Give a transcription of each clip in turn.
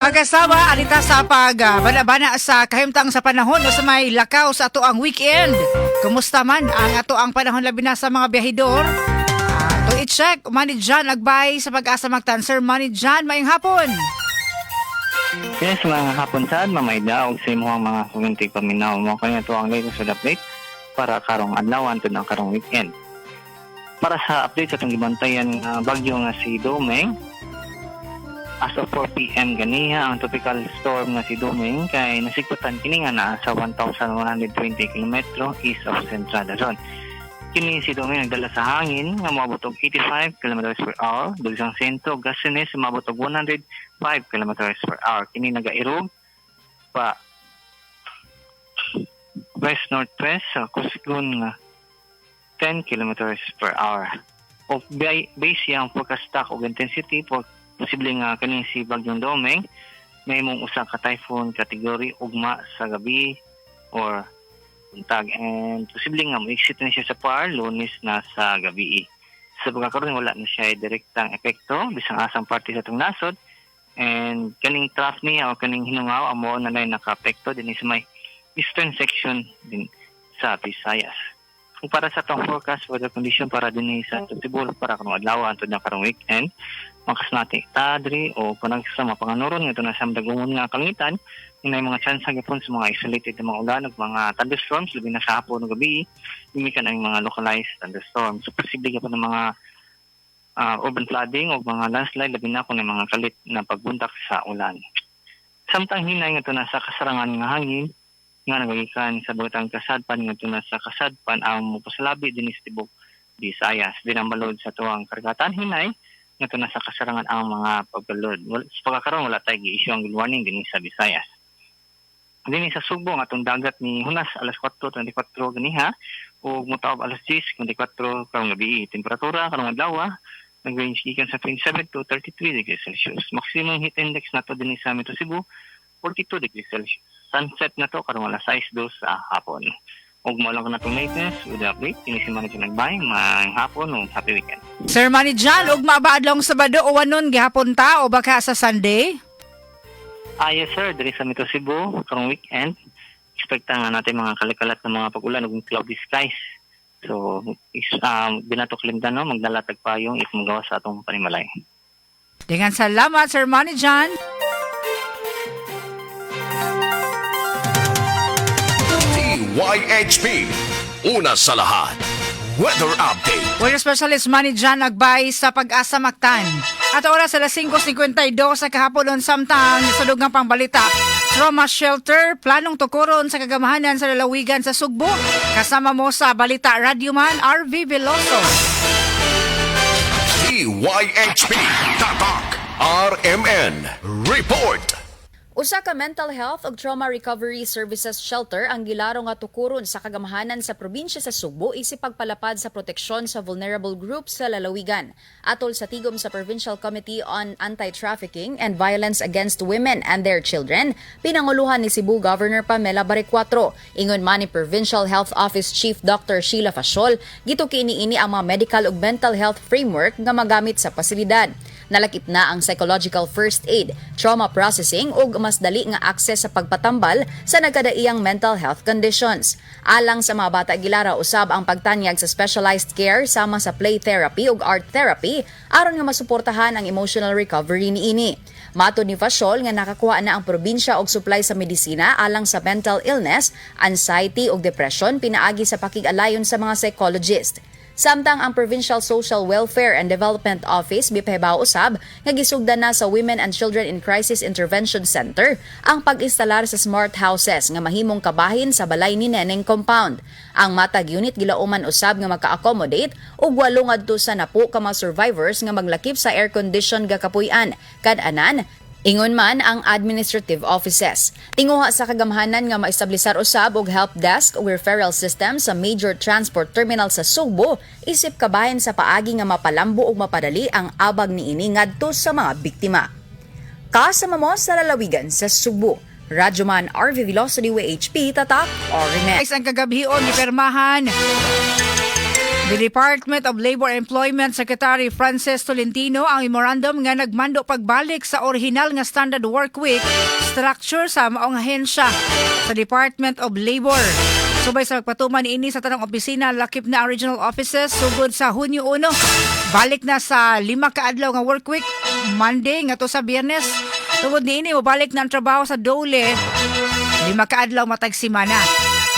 Pagkasama, anita sa bana sa kahimtang sa panahon o sa may lakaw sa ato ang weekend. Kumusta man ang ato ang panahon labi na sa mga biyahidor? To i-check, Manny John agbay sa pag-asa magtan. Sir Manny John, maayong hapon. Yes, mga hapon saan, mamay daog sa imuhang mga kumintig paminaw mo. Kanya ito ang latest sa update para karong adlaw antud ang karong weekend. Para sa update sa itong gibantayan bagyo nga si Domeng, as of 4 p.m. ganiha ang tropical storm nga si Domeng kay nasigputan kini nga naa sa 1,120 km east of Central Luzon. Kini si Domeng nagdala sa hangin nga moabot og 85 km per hour, dugsang sentro Gasines moabot og 105 km per hour. Kini nagairog pa west northwest sa kusgon nga 10 km per hour. O base yang forecast og intensity for posible nga kaning si Bagyong Domeng may mong usa ka typhoon category ugma sa gabi or buntag, and posible nga mo-exit na siya sa PAR Lunes na sa gabi. Sa pagkakaroon wala na siya direktang epekto bisang asang parte sa itong nasod, and kaning trough niya o kaning hinungaw amo na naka-apekto din sa may eastern section din sa Visayas. Kung para sa itong forecast weather condition para din sa Tibol para karong adlaw antod na karong weekend, makas natin tadri o panag sa mga panganuron ito na sa dagungon nga kalangitan, may mga chance gapon sa mga isolated na mga ulan ug mga thunderstorms labi na sa hapon ug gabi, limikan ang mga localized thunderstorms. So posible gapon ng mga urban flooding o mga landslide labi na kung may mga kalit na pagbuntak sa ulan. Samtang hinay nga ito na sa kasarangan nga hangin nga nagagikan sa Bagatang Kasadpan nga ito na sa Kasadpan ang mupasalabi din sa tibok Visayas. Dinamalod sa tuwang karagatan hinay nga ito na sa kasarangan ang mga pagbalod. Sa pagkakaroon wala tayo gi-issue ang good warning din sa Visayas. Din sa Subo nga itong dagat ni Hunas alas 4:24 ganiha o mutaob alas 10:24 karong gabi. Temperatura karong adlaw nag-range gikan sa 27 to 33 degrees Celsius. Maximum heat index nato din sa Metro Cebu 42 degrees Celsius. Sunset na to karong alas 6:02 sa hapon. Ug mo lang na itong latest with the update. Kini si Manny John nagbay, maayong hapon o happy weekend. Sir Manny John, ug mabaadlong Sabado o wanon gihapon ta o baka sa Sunday? Yes sir, diri sa Metro Cebu karong weekend. Expecta nga natin mga kalikalat na mga pag-ulan ug cloudy skies. So, binatok limdan magdalatag payong if magawa sa atong panimalay. Dengan salamat Sir Manny John. YHP, una sa lahat, weather update. Weather specialist Manny John nagbay sa Pag-asa Mactan. At oras alas 5:52 sa kahapon samtang sa dugang pangbalita. Trauma shelter, planong tukuron sa kagamahanan sa lalawigan sa Sugbo. Kasama mo sa Balita Radyoman RV Veloso. YHP, Tatak, RMN, Report. Usa ka mental health ug trauma recovery services shelter ang gilaro nga tukuron sa kagamahanan sa probinsya sa Sugbo isip pagpalapad sa proteksyon sa vulnerable groups sa lalawigan. Atol sa tigom sa Provincial Committee on Anti-Trafficking and Violence Against Women and Their Children, pinanguluhan ni Cebu Governor Pamela Baricuatro. Ingon man ni Provincial Health Office Chief Dr. Sheila Fasiol, gito kini ang mga medical ug mental health framework nga magamit sa pasilidad. Nalakip na ang psychological first aid, trauma processing ug mas dali nga akses sa pagpatambal sa nagkadaiyang mental health conditions. Alang sa mga bata gilara usab ang pagtanyag sa specialized care sama sa play therapy ug art therapy aron nga masuportahan ang emotional recovery niini. Matod ni Fasiol nga nakakuha na ang probinsya og supply sa medisina alang sa mental illness, anxiety ug depression pinaagi sa pakig-alayon sa mga psychologist. Samtang ang Provincial Social Welfare and Development Office bipahibaw usab nga gisugdan na sa Women and Children in Crisis Intervention Center ang pag-instalar sa smart houses nga mahimong kabahin sa balay ni Neneng Compound. Ang matag unit gilauman usab nga maka-accommodate og 8 ngadto sa 10 ka mga survivors nga maglakip sa air condition ga kapuy-an. Kad-anan ingon man ang administrative offices. Tinguha sa kagamahanan nga maestablisar usab og help desk o referral system sa major transport terminal sa Sugbo isip kabahin sa paagi nga mapalambo ug mapadali ang abag niini ngadto sa mga biktima. Kasama mo sa lalawigan sa Sugbo. Radyoman RV Velocity WHP Tatak RMN. Ang kagabhion ni Permahan The Department of Labor and Employment Secretary Frances Tolentino ang memorandum nga nagmando pagbalik sa orihinal nga standard work week structure sa maong ahensya sa Department of Labor. Subay sa pagpatuman ini sa tanang opisina, lakip na ang regional offices sugod sa Hunyo 1. Balik na sa 5 ka adlaw nga work week, Monday nga to sa Biyernes. Tungod niini mabalik na ang trabaho sa Dole 5 ka adlaw matag semana.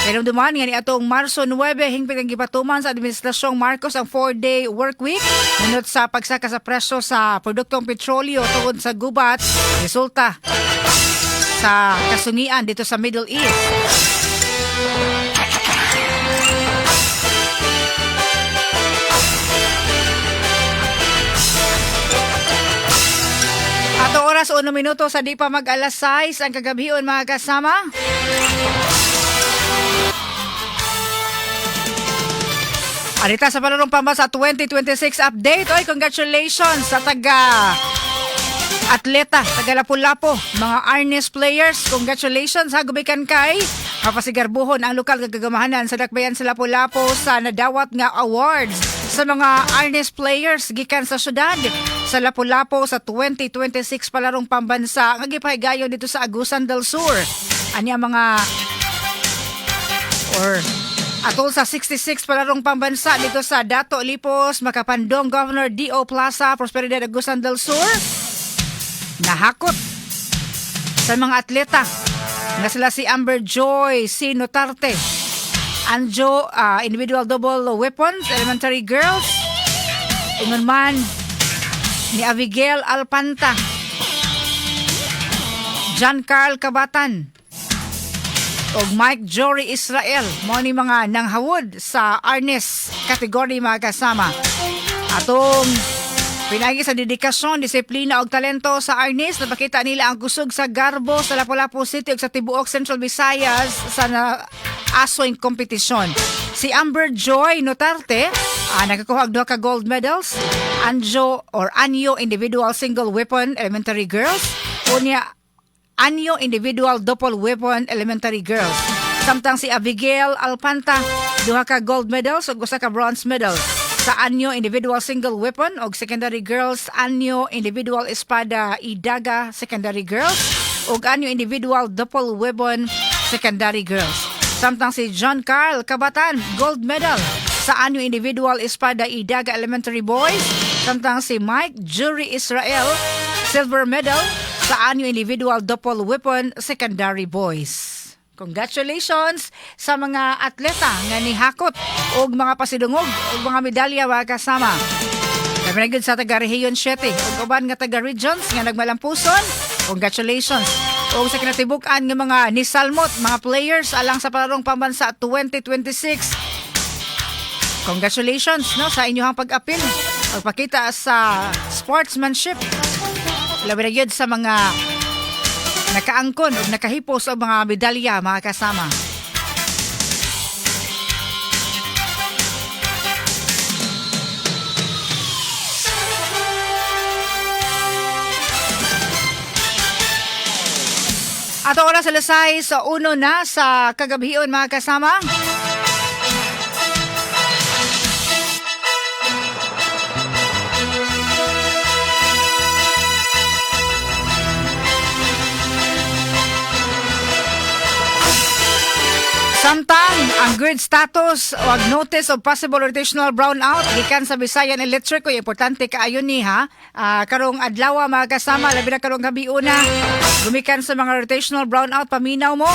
Pero duman nga ni atong Marso 9 hingpit ang gipatuman sa Administrasyong Marcos ang 4-day work week nunot sa pagsaka sa presyo sa produktong petrolyo tungod sa gubat resulta sa kasungian dito sa Middle East. Ato oras 1 minuto sa di pa mag-alas 6 ang kagabion mga kasama. Arita sa Panulong Pambasa 2026 update. Oy, congratulations sa atleta, taga Lapu-Lapu, mga Arnes players. Congratulations ha, gubikan kay mapasigarbuhon ang lokal gagamahanan sa dakbayan sa Lapu-Lapu sa nadawat nga awards sa mga Arnes players gikan sa syudad sa Lapu-Lapu sa 2026 palarong pambansa nga gipahigayon dito sa Agusan del Sur. Anya mga atol sa 66 palarong pambansa dito sa Dato Lipos, Makapandong, Governor D.O. Plaza, Prosperidad, Agusan del Sur. Nahakot sa mga atleta na sila si Amber Joy, si Notarte, Anjo, individual double weapons, elementary girls, ingon man ni Abigail Alpanta, John Carl Kabatan, o Mike Jory Israel, mo ni mga nanghawod sa Arnes kategory mga kasama. Atong pinagi sa dedikasyon, disiplina o talento sa Arnes, napakita nila ang kusog sa Garbo, sa Lapu-Lapu City o sa Tibuok Central Visayas sa asoing kompetisyon. Si Amber Joy Notarte, nakakuha og 2 ka gold medals, Anyo individual single weapon elementary girls, unya Anyo individual double weapon elementary girls. Samtang si Abigail Alpanta, 2 ka gold medals ug 1 ka bronze medal sa Anyo individual single weapon ug secondary girls, Anyo individual espada idaga secondary girls ug Anyo individual double weapon secondary girls. Samtang si John Carl Kabatan, gold medal sa Anyo individual espada idaga elementary boys. Samtang si Mike Jury Israel, silver medal sa Anyo individual double weapon secondary boys. Congratulations sa mga atleta nga nihakot og mga pasidungog og mga medalya mga kasama. Kami na gid sa taga Rehiyon 7 ug uban nga taga regions nga nagmalampuson. Congratulations. O sa kinatibuk-an nga mga nisalmot, mga players alang sa palarong pambansa 2026. Congratulations no sa inyong pag-apil. Pagpakita sa sportsmanship. Labi na yun sa mga nakaangkon o nakahipos o mga medalya mga kasama. Ato oras alas 6 sa 1 na sa kagabion mga kasama. Samtang ang grid status o ang notice of possible rotational brownout gikan sa Visayan Electric o importante kaayo ni ha. Karong adlaw mga kasama, labi na karong gabi una gumikan sa mga rotational brownout, paminaw mo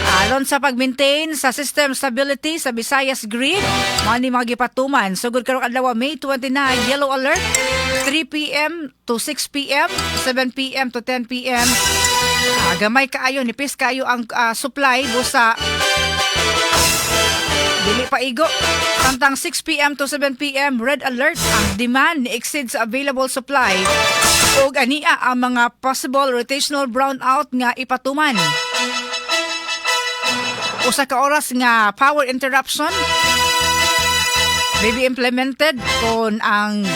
aron sa pag-maintain sa system stability sa Visayas grid. Mga mga gipatuman sugod karong adlaw May 29, yellow alert 3 p.m. to 6 p.m. 7 p.m. to 10 p.m. Gamay kaayo, nipis kaayo ang supply busa dili pa igo. Samtang 6 p.m. to 7 p.m. red alert, ang demand exceeds available supply ug ania ang mga possible rotational brownout nga ipatuman. Usa ka oras nga power interruption may be implemented kung ang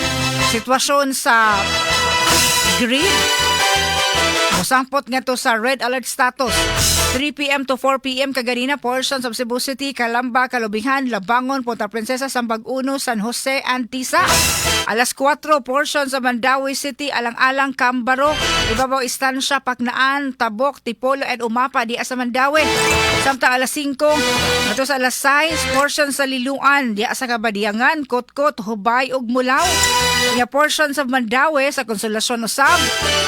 sitwasyon sa grid Musangpot nga to sa red alert status. 3 p.m. to 4 p.m. kaganina portions of Cebu City, Calamba, Calubinghan, Labangon, Punta Princesa, Sambag Uno, San Jose, Antisa. Alas 4 portions of Mandawi City, Alang-alang, Cambaro, Ibabaw Istansya, Paknaan, Tabok, Tipolo, and Umapa di sa Mandawi. Samtang alas 5 nato sa alas 6 portions sa Liluan di sa Kabadiangan, Kotkot, Hubay ug Mulaw. Nga portions of Mandawi sa Konsolasyon Usab,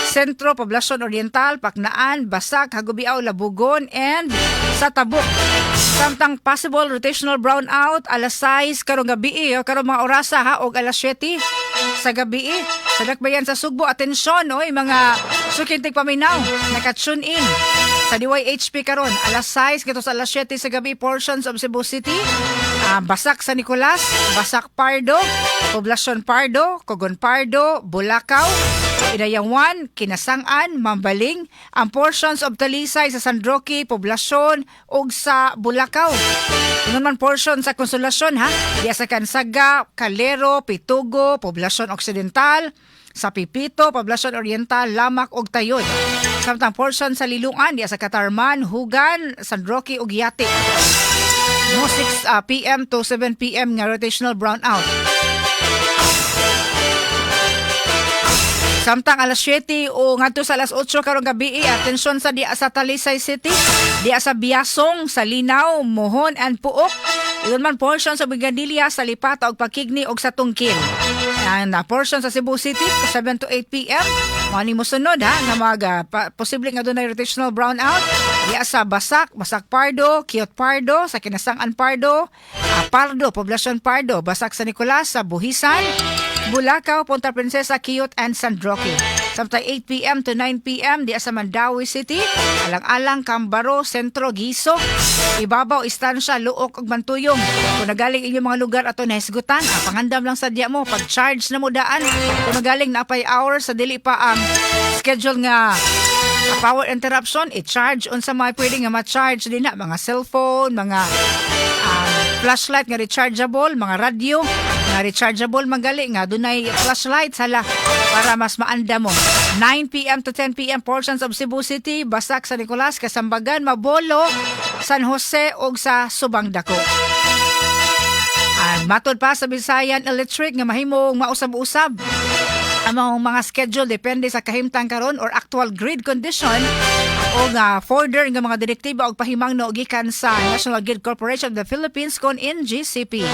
Sentro, Poblasyon Oriental, Paknaan, Basak, Hagubiaw, Labugon, and sa Tabuk. Samtang possible rotational brownout alas 6 karong gabi o karong mga orasa ha og alas 7 sa gabi sa dakbayan sa Sugbo. Atensyon oy mga sukintig paminaw naka-tune in sa DYHP karon alas 6 kato sa alas 7 sa gabi portions of Cebu City, Basak San Nicolas, Basak Pardo, Poblasyon Pardo, Cogon Pardo, Bulacau, Idayang 1, Kinasangan, Mambaling, ang portions of Talisay sa San Roque, Poblasyon ug sa Bulacau. Yun man portion sa Konsolasyon ha, diya sa Kansaga, Calero, Pitugo, Poblasyon Occidental, sa Pipito, Poblasyon Oriental, Lamak ug Tayoy. Samtang portion sa Lilungan diya sa Katarman, Hugan, San Roque ug Yati. No 6 p.m. to 7 p.m. nga rotational brownout. Samtang alas 7 o ngadto sa alas 8 karong gabi, atensyon sa diya sa Talisay City, diya sa Biasong, sa Linaw, Mohon and Puok. Iyon man portion sa Bigandilia, sa Lipata ug Pakigni ug sa Tungkil. And portion sa Cebu City 7 to 8 p.m. Mani mo sunod ha nga posible nga dunay rotational brownout diya sa Basak, Basak Pardo, Kiot Pardo, sa Kinasangan Pardo, Pardo, Poblasyon Pardo, Basak San Nicolas, sa Buhisan, Bulacau, Punta Princesa, Kiot, and San Roque. Samtang 8 p.m. to 9 p.m. diya sa Mandawi City, Alang-alang, Cambaro, Sentro, Giso, Ibabaw, Istansya, Luok, ug Bantuyong. Kung nagaling inyong mga lugar ato na hisgutan, pangandam lang sa diya mo, pag-charge na mo daan. Kung nagaling na apay hours sa dili pa ang schedule nga power interruption, i-charge unsa may pwede nga ma-charge din na mga cellphone, mga flashlight nga rechargeable, mga radio nga rechargeable magali nga dunay flashlight sala para mas maanda mo. 9 p.m. to 10 p.m. portions of Cebu City, Basak, San Nicolas, Kasambagan, Mabolo, San Jose ug sa Subang Dako. Matod pa sa Visayan Electric nga mahimong mausab-usab ang mga schedule depende sa kahimtang karon or actual grid condition o nga further nga mga direktiba og pahimang gikan sa National Grid Corporation of the Philippines kon NGCP.